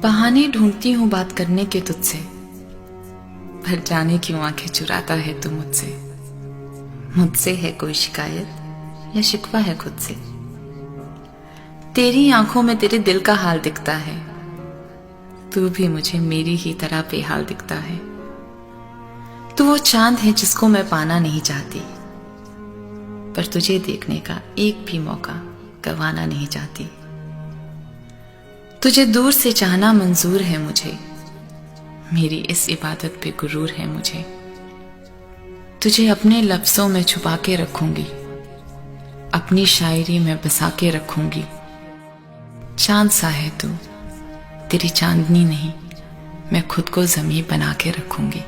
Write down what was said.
बहाने ढूंढती हूँ बात करने के तुझसे, पर जाने क्यों आंखें चुराता है तू मुझसे। मुझसे है कोई शिकायत या शिकवा है खुद से? तेरी आंखों में तेरे दिल का हाल दिखता है, तू भी मुझे मेरी ही तरह बेहाल दिखता है। तू वो चांद है जिसको मैं पाना नहीं चाहती, पर तुझे देखने का एक भी मौका गंवाना नहीं चाहती। तुझे दूर से चाहना मंजूर है मुझे, मेरी इस इबादत पे गुरूर है मुझे। तुझे अपने लफ्जों में छुपा के रखूंगी, अपनी शायरी में बसा के रखूंगी। चांद सा है तू, तेरी चांदनी नहीं, मैं खुद को ज़मीं बना के रखूंगी।